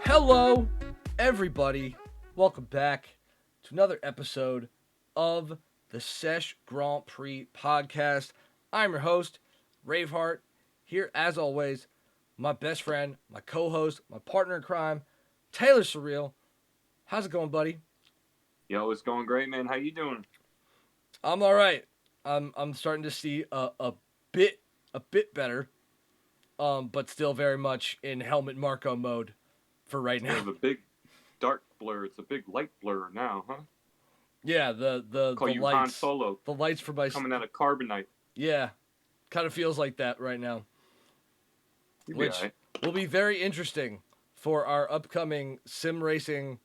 Hello, everybody. Welcome back to another episode of the Sesh Grand Prix podcast. I'm your host, Raveheart, here as always, my best friend, my co-host, my partner in crime, Taylor Surreal. How's it going, buddy? Yo, it's going great, man. How you doing? I'm all right. I'm starting to see a bit better, but still very much in Helmut Marko mode for right now. We have a big dark blur. It's a big light blur now, huh? Yeah, the Call you lights, Han Solo. the lights for my coming out of carbonite. Yeah, kind of feels like that right now, which right. will be very interesting for our upcoming sim racing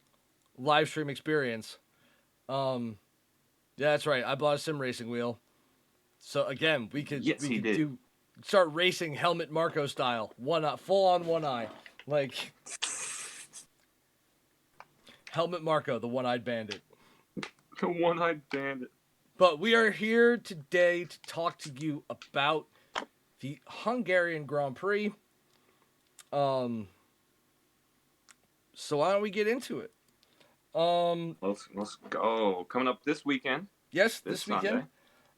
live stream experience. Yeah, that's right. I bought a sim racing wheel, so again we could start racing Helmut Marko style, full on one eye, like Helmut Marko, the one-eyed bandit. The one-eyed bandit. But we are here today to talk to you about the Hungarian Grand Prix. So why don't we get into it? Let's go. Coming up this weekend. Yes, this weekend.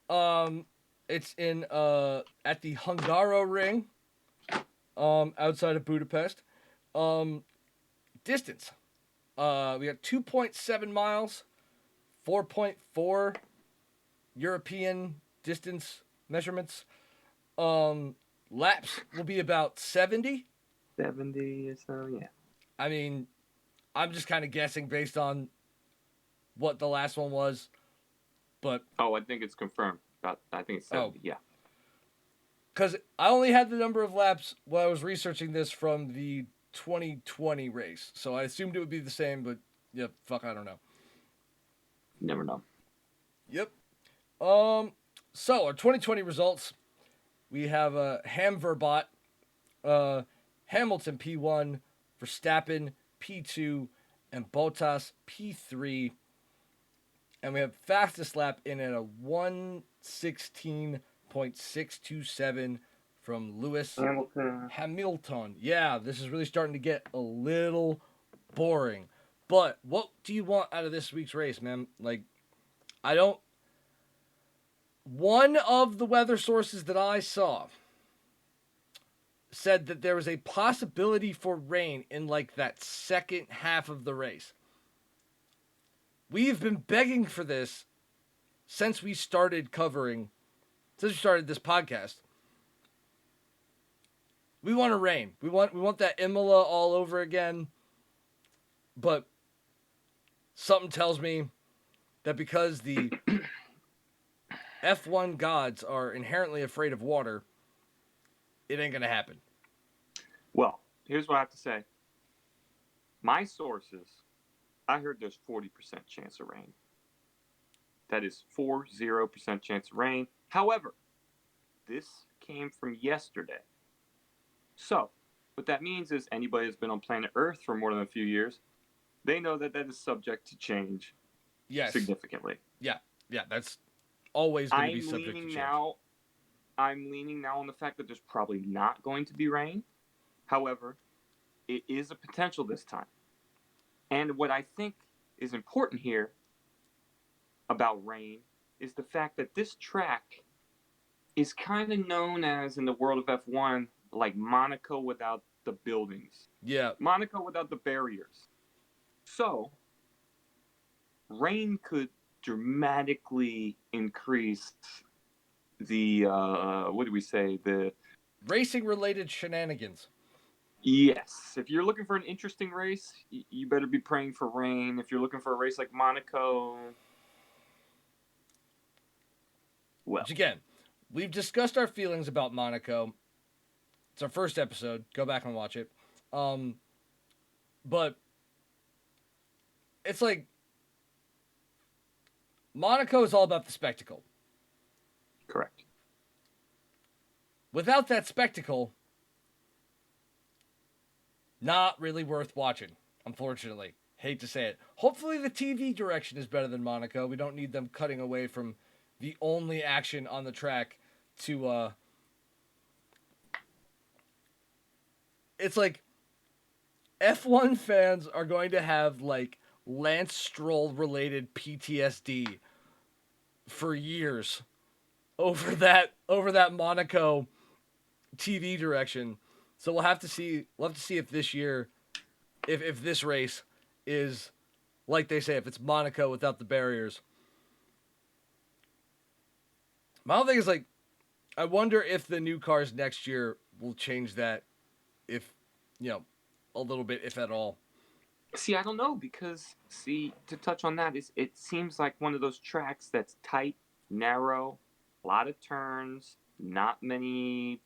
Sunday. It's in at the Hungaroring, outside of Budapest. Distance. We got 2.7 miles, 4.4 European distance measurements. Laps will be about 70. 70 or so, yeah. I mean, I'm just kind of guessing based on what the last one was, but... Oh, I think it's confirmed. I think it's 70, yeah. Because I only had the number of laps while I was researching this from the 2020 race, so I assumed it would be the same, but yeah, I don't know. Never know. Yep. So our 2020 results, we have Hamverbot, Hamilton P1, Verstappen P2, and Bottas P3, and we have fastest lap in at a 1:16.627 from Lewis Hamilton. Yeah, this is really starting to get a little boring. But what do you want out of this week's race, man? Like, one of the weather sources that I saw said that there was a possibility for rain in, like, that second half of the race. We've been begging for this since we started this podcast. We want a rain. We want that Imola all over again. But something tells me that because the F1 gods are inherently afraid of water, it ain't going to happen. Well, here's what I have to say. My sources, I heard there's 40% chance of rain. That is 40% chance of rain. However, this came from yesterday. So, what that means is anybody that's been on planet Earth for more than a few years, they know that is subject to change significantly. Yeah, that's always going to be subject to change. I'm leaning now on the fact that there's probably not going to be rain. However, it is a potential this time. And what I think is important here about rain is the fact that this track is kind of known as, in the world of F1, like Monaco without the buildings. Yeah. Monaco without the barriers. So, rain could dramatically increase the, the racing-related shenanigans. Yes. If you're looking for an interesting race, you better be praying for rain. If you're looking for a race like Monaco... Well. Which, again, we've discussed our feelings about Monaco. It's our first episode. Go back and watch it. But it's like Monaco is all about the spectacle. Correct. Without that spectacle, Not really worth watching, unfortunately. Hate to say it. Hopefully the TV direction is better than Monaco. We don't need them cutting away from the only action on the track to it's like F1 fans are going to have like Lance Stroll related PTSD for years over that Monaco TV direction. So we'll have to see if this year if this race is like they say, if it's Monaco without the barriers. My whole thing is like, I wonder if the new cars next year will change that, if a little bit, if at all. See, I don't know because to touch on that is it seems like one of those tracks that's tight, narrow, a lot of turns, not many.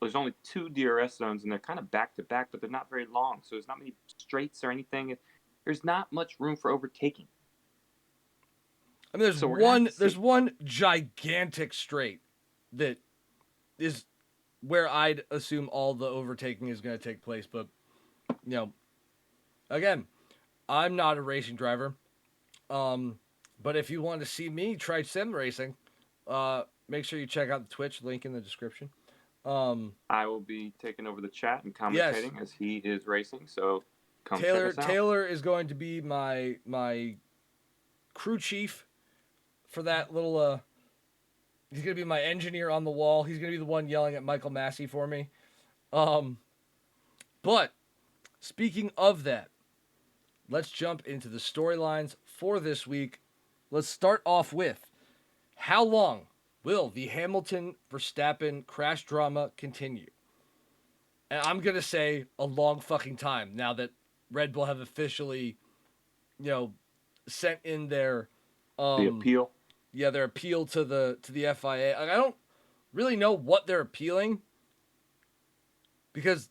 There's only 2 DRS zones and they're kind of back to back, but they're not very long, so there's not many straights or anything. There's not much room for overtaking. I mean, there's one gigantic straight that is where I'd assume all the overtaking is going to take place. But, again, I'm not a racing driver. But if you want to see me try sim racing, make sure you check out the Twitch link in the description. I will be taking over the chat and commentating as he is racing. So come check us out. Taylor is going to be my crew chief for that little. He's going to be my engineer on the wall. He's going to be the one yelling at Michael Massey for me. But speaking of that, let's jump into the storylines for this week. Let's start off with, how long will the Hamilton-Verstappen crash drama continue? And I'm going to say a long fucking time now that Red Bull have officially, sent in their the appeal. Yeah, their appeal to the FIA. Like, I don't really know what they're appealing, because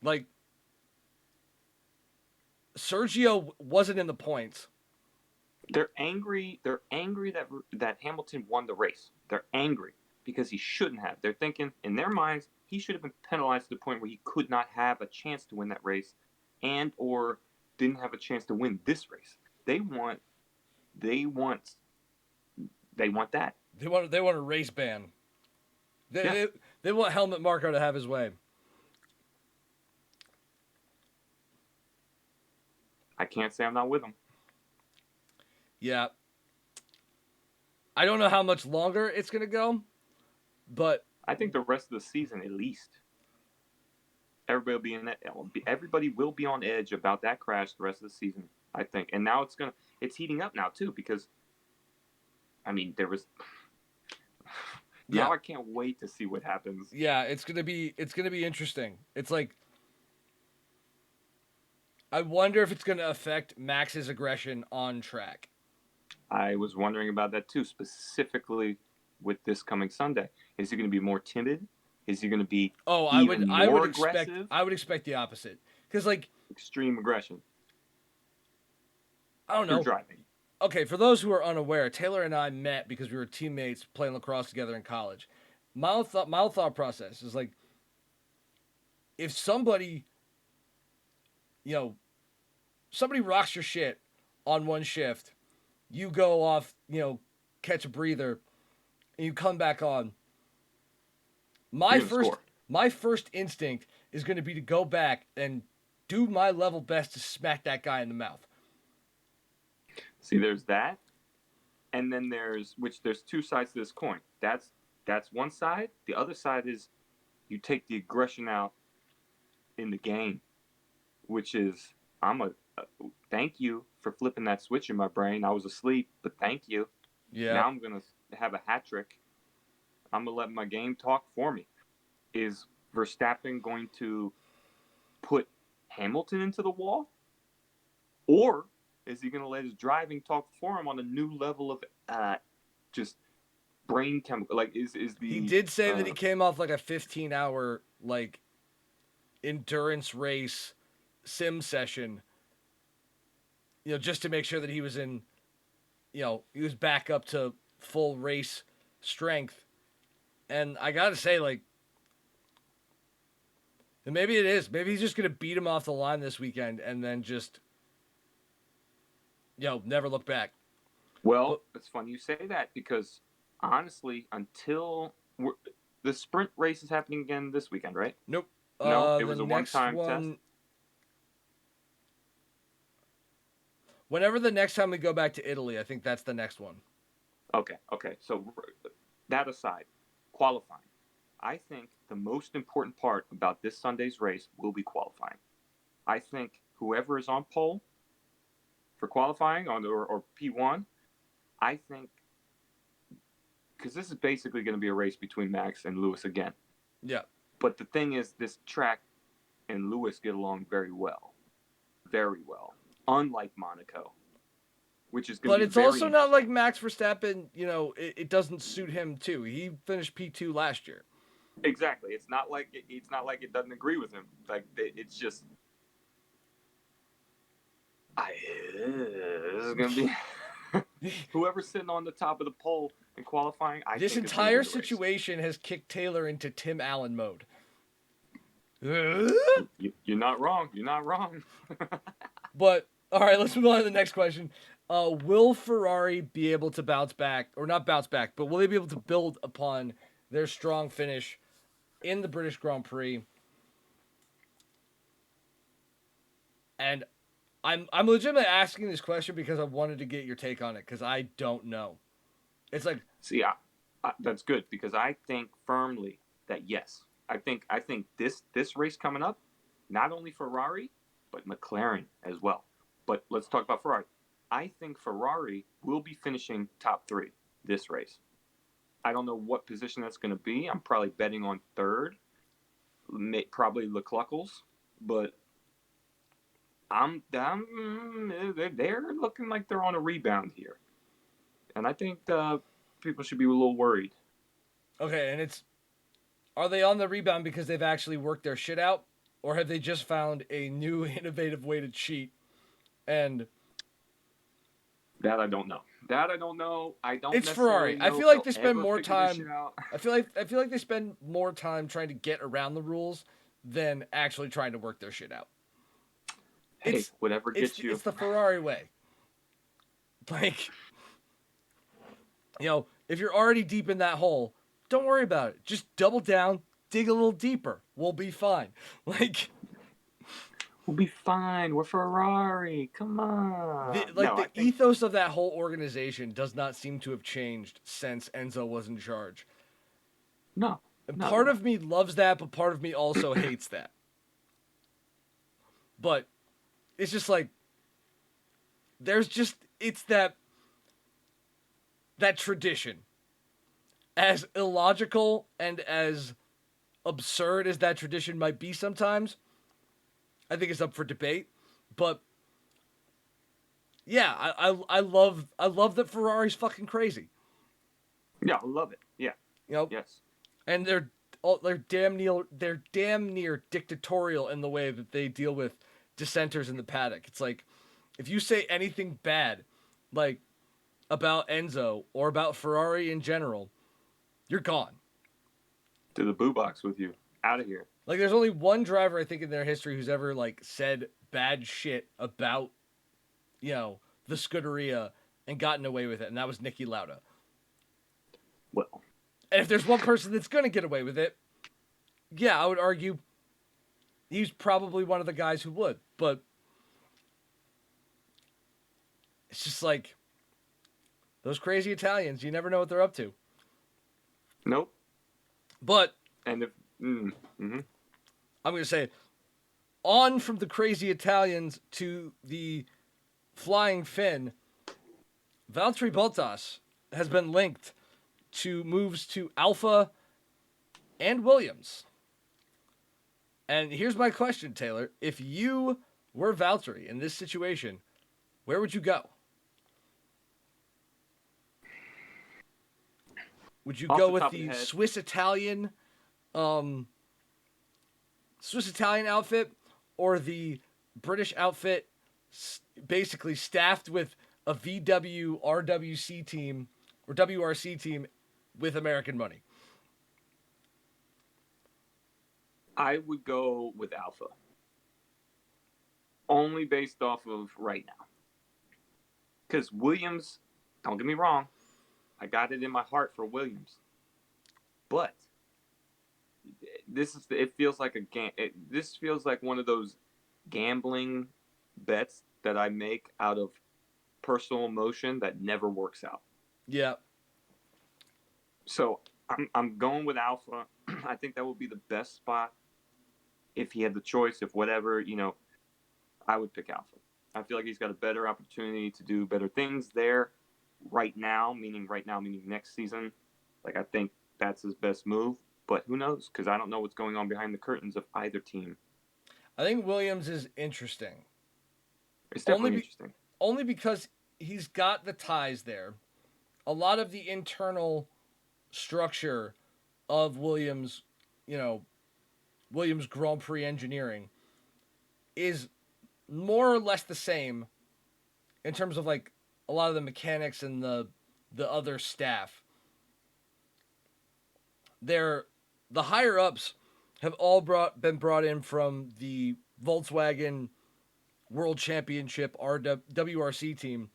like Sergio wasn't in the points. They're angry. They're angry that Hamilton won the race. They're angry because he shouldn't have. They're thinking in their minds he should have been penalized to the point where he could not have a chance to win that race, and or didn't have a chance to win this race. They want that. They want a race ban. They want Helmut Marko to have his way. I can't say I'm not with them. Yeah. I don't know how much longer it's going to go, but I think the rest of the season at least. Everybody will be on edge about that crash the rest of the season, I think. And now it's heating up now too, because I mean, there was now I can't wait to see what happens. Yeah, it's going to be interesting. It's like, I wonder if it's going to affect Max's aggression on track. I was wondering about that too, specifically with this coming Sunday. Is he going to be more timid? Is he going to be more aggressive? I would expect the opposite. Because, like, extreme aggression. I don't know. You're driving. Okay, for those who are unaware, Taylor and I met because we were teammates playing lacrosse together in college. My thought process is like, if somebody rocks your shit on one shift, you go off, catch a breather, and you come back on. My first instinct is going to be to go back and do my level best to smack that guy in the mouth. See, there's that, and then there's 2 sides to this coin. That's one side. The other side is you take the aggression out in the game, which is thank you for flipping that switch in my brain. I was asleep, but thank you. Yeah. Now I'm going to have a hat trick. I'm going to let my game talk for me. Is Verstappen going to put Hamilton into the wall? Or is he going to let his driving talk for him on a new level of just brain chemical? Like, He did say that he came off like a 15-hour like endurance race sim session, just to make sure that he was in, he was back up to full race strength. And I gotta say, like, And maybe it is. Maybe he's just going to beat him off the line this weekend and then just, never look back. Well, it's funny you say that because honestly, the sprint race is happening again this weekend, right? Nope. No, it was a one-time test. Whenever the next time we go back to Italy, I think that's the next one. Okay. So that aside, qualifying. I think the most important part about this Sunday's race will be qualifying. I think whoever is on pole for qualifying or P1, I think, because this is basically going to be a race between Max and Lewis again. Yeah. But the thing is, this track and Lewis get along very well. Very well. Unlike Monaco, which is going to be But it's also not like Max Verstappen, it doesn't suit him too. He finished P2 last year. Exactly. It's not like it doesn't agree with him. Like it's just this is going to be whoever's sitting on the top of the pole in qualifying. This entire situation has kicked Taylor into Tim Allen mode. You're not wrong. You're not wrong. But all right, let's move on to the next question. Will Ferrari be able to bounce back, or not bounce back, but will they be able to build upon their strong finish in the British Grand Prix? And I'm legitimately asking this question because I wanted to get your take on it because I don't know. It's like, see, that's good because I think firmly that yes, I think this race coming up, not only Ferrari but McLaren as well. But let's talk about Ferrari. I think Ferrari will be finishing top 3 this race. I don't know what position that's going to be. I'm probably betting on 3rd, probably Leclerc's, but they're looking like they're on a rebound here. And I think people should be a little worried. Okay, and are they on the rebound because they've actually worked their shit out? Or have they just found a new innovative way to cheat? And that I don't know. It's Ferrari. I feel like they spend more time. I feel like they spend more time trying to get around the rules than actually trying to work their shit out. Hey, whatever gets you. It's the Ferrari way. Like, if you're already deep in that hole, don't worry about it. Just double down, dig a little deeper. We'll be fine. Like, we'll be fine. We're Ferrari. Come on. The ethos of that whole organization does not seem to have changed since Enzo was in charge. No. And part of me loves that, but part of me also hates that. But it's just like, it's that tradition. As illogical and as absurd as that tradition might be sometimes, I think it's up for debate. But yeah, I love that Ferrari's fucking crazy. Yeah, I love it. Yeah. Yes. And they're damn near dictatorial in the way that they deal with dissenters in the paddock. It's like, if you say anything bad, like about Enzo or about Ferrari in general, you're gone. To the boo box with you. Out of here. Like, there's only one driver, I think, in their history who's ever, like, said bad shit about, the Scuderia and gotten away with it, and that was Niki Lauda. Well. And if there's one person that's going to get away with it, yeah, I would argue he's probably one of the guys who would. But it's just like, those crazy Italians, you never know what they're up to. Nope. But and if I'm going to say, on from the crazy Italians to the flying Finn, Valtteri Bottas has been linked to moves to Alpha and Williams. And here's my question, Taylor. If you were Valtteri in this situation, where would you go? Would you go with the Swiss Italian outfit, or the British outfit, basically staffed with a VW RWC team or WRC team with American money? I would go with Alpha. Only based off of right now. Because Williams, don't get me wrong, I got it in my heart for Williams. But it feels like this feels like one of those gambling bets that I make out of personal emotion that never works out. Yeah. So I'm going with Alpha. I think that would be the best spot if he had the choice. If whatever, I would pick Alpha. I feel like he's got a better opportunity to do better things there right now, meaning next season. Like, I think that's his best move. But who knows? Because I don't know what's going on behind the curtains of either team. I think Williams is interesting. It's definitely interesting. Only because he's got the ties there. A lot of the internal structure of Williams, Williams Grand Prix engineering is more or less the same in terms of like a lot of the mechanics and the other staff. The higher ups have all been brought in from the Volkswagen World Championship WRC team.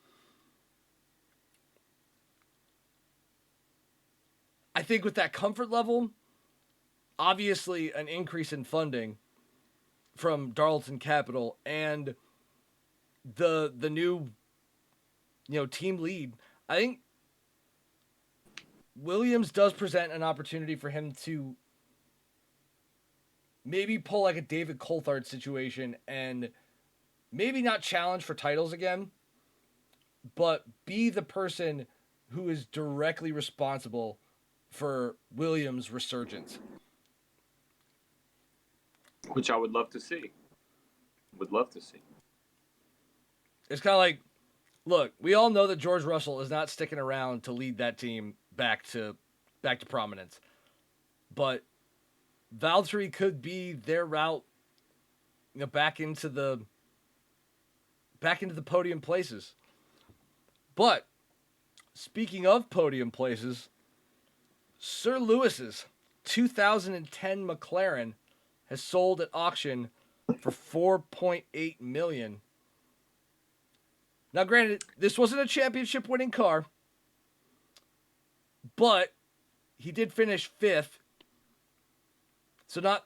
I think with that comfort level, obviously an increase in funding from Darlington Capital and the new team lead, I think Williams does present an opportunity for him to maybe pull like a David Coulthard situation and maybe not challenge for titles again, but be the person who is directly responsible for Williams' resurgence. Which I would love to see. Would love to see. It's kind of like, look, we all know that George Russell is not sticking around to lead that team back to prominence. But Valtteri could be their route, back into the podium places. But speaking of podium places, Sir Lewis's 2010 McLaren has sold at auction for $4.8 million. Now, granted, this wasn't a championship-winning car, but he did finish 5th, so not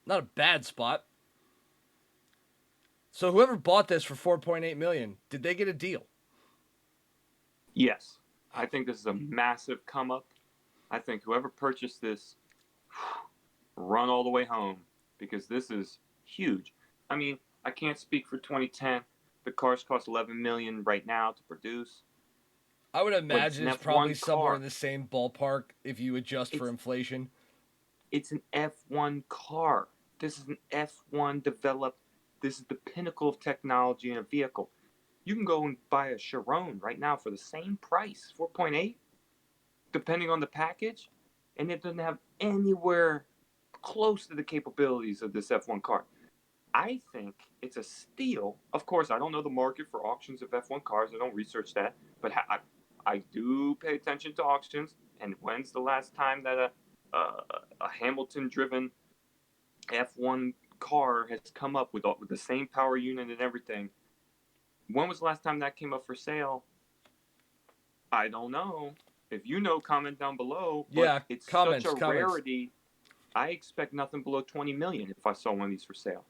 a bad spot. So whoever bought this for $4.8 million, did they get a deal? Yes. I think this is a massive come up. I think whoever purchased this, run all the way home, because this is huge. I mean, I can't speak for 2010. The cars cost $11 million right now to produce. I would imagine it's probably somewhere in the same ballpark if you adjust for inflation. It's an F1 car. This is an F1 developed. This is the pinnacle of technology in a vehicle. You can go and buy a Chiron right now for the same price, 4.8, depending on the package, and it doesn't have anywhere close to the capabilities of this F1 car. I think it's a steal. Of course, I don't know the market for auctions of F1 cars. I don't research that, but I do pay attention to auctions. And when's the last time that a Hamilton-driven F1 car has come up with the same power unit and everything? When was the last time that came up for sale? I don't know. If you know, comment down below. But yeah, it's comments, such a rarity. I expect nothing below $20 million if I saw one of these for sale.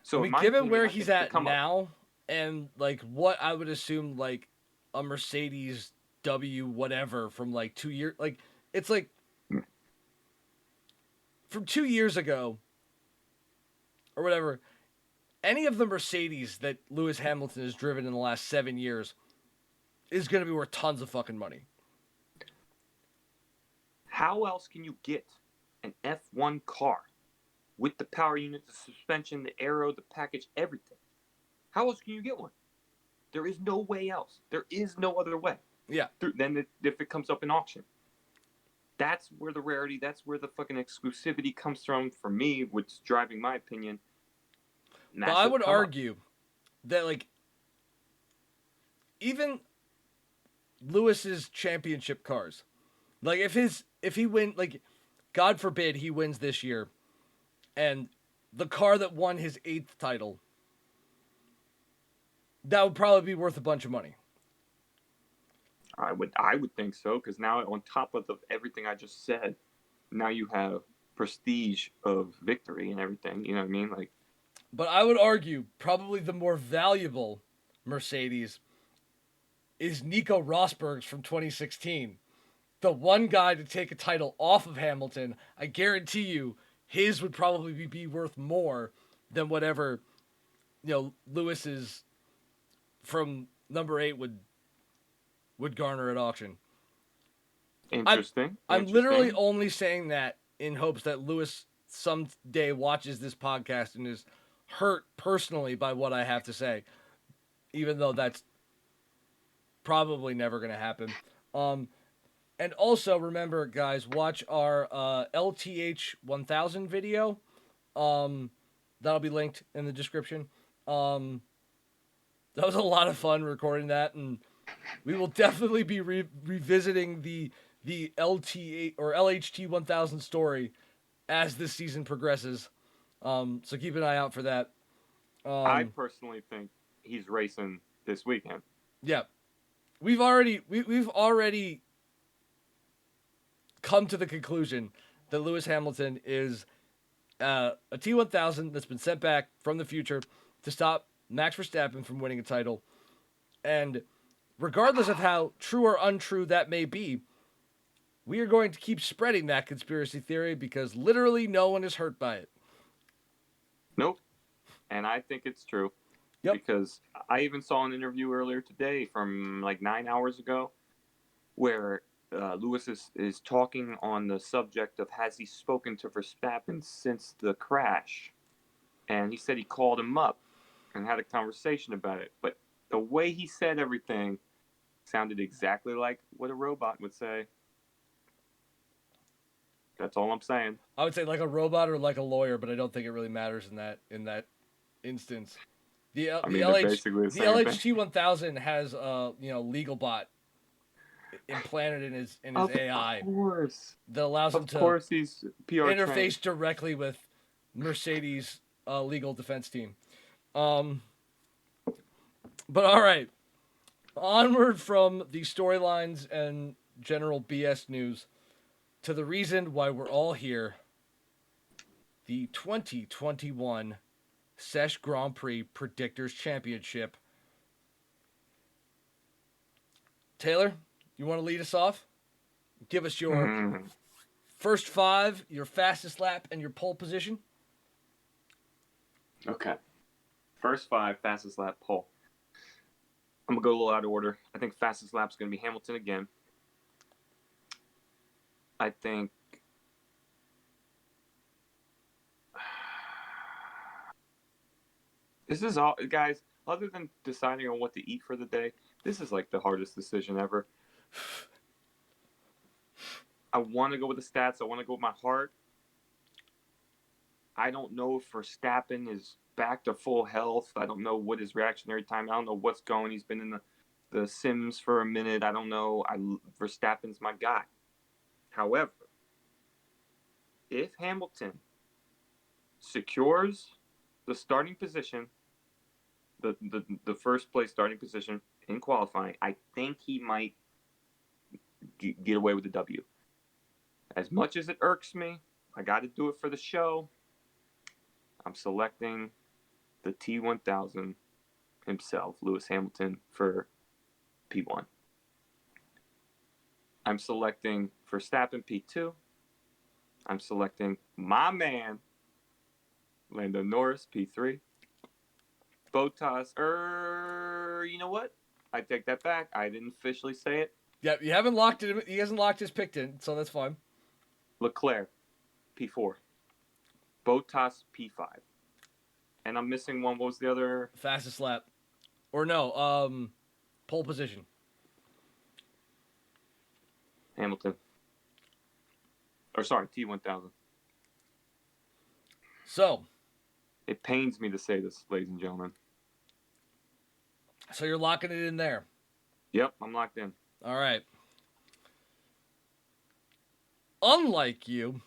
So, given where he's at now, and like what I would assume like a Mercedes W whatever from like 2 years, like it's like from 2 years ago or whatever. Any of the Mercedes that Lewis Hamilton has driven in the last 7 years is going to be worth tons of fucking money. How else can you get an F1 car with the power unit, the suspension, the aero, the package, everything? How else can you get one? There is no way else. There is no other way. Yeah. Then if it comes up in auction. That's where the rarity, that's where the fucking exclusivity comes from for me, which is driving my opinion. But I would argue that, like, even Lewis's championship cars, like, if he win, like, God forbid he wins this year, and the car that won his 8th title, that would probably be worth a bunch of money. I would think so, because now on top of everything I just said, now you have prestige of victory and everything. You know what I mean? Like, but I would argue probably the more valuable Mercedes is Nico Rosberg's from 2016. The one guy to take a title off of Hamilton, I guarantee you, his would probably be worth more than whatever, Lewis's from number 8 would garner at auction. Interesting. I'm literally only saying that in hopes that Lewis someday watches this podcast and is hurt personally by what I have to say, even though that's probably never going to happen. And also remember, guys, watch our LTH 1000 video. That'll be linked in the description. That was a lot of fun recording that, and we will definitely be revisiting the LT or LHT 1000 story as this season progresses. So keep an eye out for that. I personally think he's racing this weekend. Yeah, we've already come to the conclusion that Lewis Hamilton is a T1000 that's been sent back from the future to stop Max Verstappen from winning a title. And regardless of how true or untrue that may be, we are going to keep spreading that conspiracy theory because literally no one is hurt by it. Nope. And I think it's true. Yep. Because I even saw an interview earlier today from like 9 hours ago where Lewis is talking on the subject of has he spoken to Verstappen since the crash. And he said he called him up and had a conversation about it. But the way he said everything sounded exactly like what a robot would say. That's all I'm saying. I would say like a robot or like a lawyer, but I don't think it really matters in that instance. The LHT 1000 has legal bot implanted in his AI. Of course. That allows him to he's PR interface trained. directly with Mercedes' legal defense team. But all right, onward from the storylines and general BS news to the reason why we're all here. The 2021 Sesh Grand Prix Predictors Championship. Taylor, you want to lead us off? Give us your first 5, your fastest lap, and your pole position. Okay. First 5, fastest lap, pole. I'm going to go a little out of order. I think fastest lap's going to be Hamilton again. I think this is all, guys, other than deciding on what to eat for the day, this is like the hardest decision ever. I want to go with the stats. I want to go with my heart. I don't know if Verstappen is back to full health. I don't know what his reactionary time. I don't know what's going. He's been in the sims for a minute. I don't know. Verstappen's my guy. However, if Hamilton secures the starting position, the first place starting position in qualifying, I think he might get away with the W. As much as it irks me, I got to do it for the show. I'm selecting the T1000 himself, Lewis Hamilton, for P1. I'm selecting Verstappen P2. I'm selecting my man, Lando Norris P3. Bottas, you know what? I take that back. I didn't officially say it. Yeah, you haven't locked it. He hasn't locked his pick in, so that's fine. Leclerc, P4. Bottas, P5. And I'm missing one. What was the other? Fastest lap. Or no, pole position. Hamilton. Or sorry, T1000. So. It pains me to say this, ladies and gentlemen. So you're locking it in there? Yep, I'm locked in. All right. Unlike you,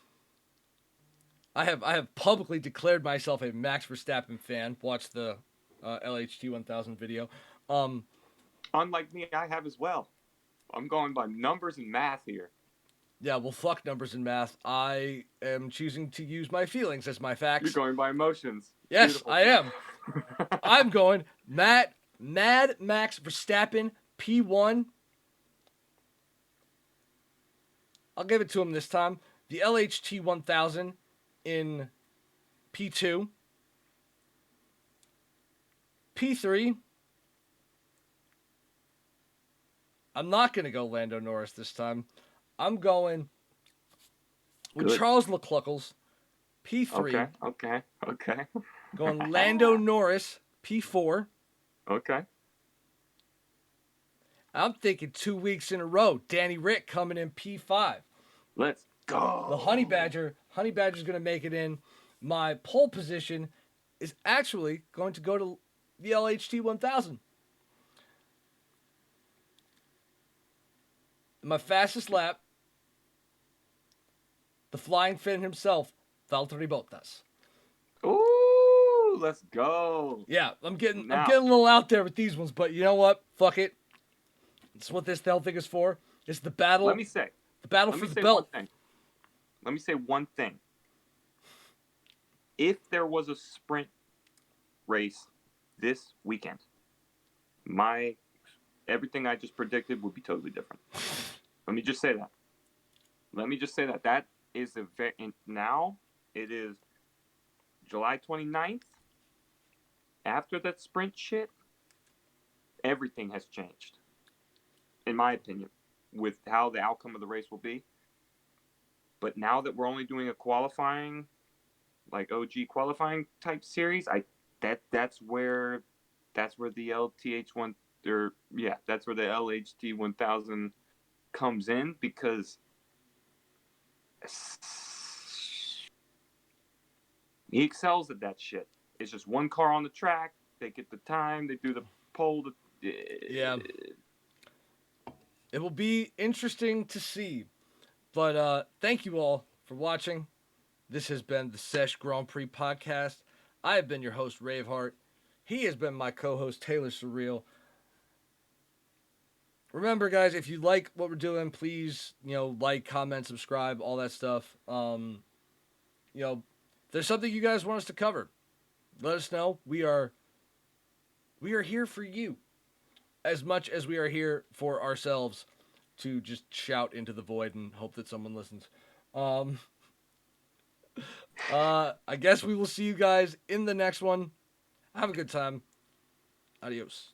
I have publicly declared myself a Max Verstappen fan. Watch the LHT 1000 video. Unlike me, I have as well. I'm going by numbers and math here. Yeah, well, fuck numbers and math. I am choosing to use my feelings as my facts. You're going by emotions. Yes, Beautiful. I am. I'm going Mad Max Verstappen P1. I'll give it to him this time. The LHT 1000 in P2. P3. I'm not going to go Lando Norris this time. I'm going with Good. Charles Leclerc's P3. Okay. Going Lando Norris P4. Okay. I'm thinking 2 weeks in a row. Danny Rick coming in P5. Let's go. The Honey Badger's going to make it in. My pole position is actually going to go to the LHT 1000. My fastest lap, the flying Finn himself, Valtteri Bottas. Ooh, let's go. Yeah, I'm getting a little out there with these ones, but you know what? Fuck it. It's what this hell thing is for. It's the battle. Let me say the battle for the belt. Let me say one thing. If there was a sprint race this weekend, everything I just predicted would be totally different. Let me just say that. That is now it is July 29th. After that sprint shit, everything has changed. In my opinion, with how the outcome of the race will be. But now that we're only doing a qualifying, like OG qualifying type series, that's where the LTH1 that's where the LHT 1000 comes in, because he excels at that shit. It's just one car on the track. They get the time. They do the pole. Yeah. It will be interesting to see. But thank you all for watching. This has been the Sesh Grand Prix podcast. I have been your host, Raveheart. He has been my co-host, Taylor Surreal. Remember, guys, if you like what we're doing, please, like, comment, subscribe, all that stuff. If there's something you guys want us to cover, let us know. We are here for you as much as we are here for ourselves to just shout into the void and hope that someone listens. I guess we will see you guys in the next one. Have a good time. Adios.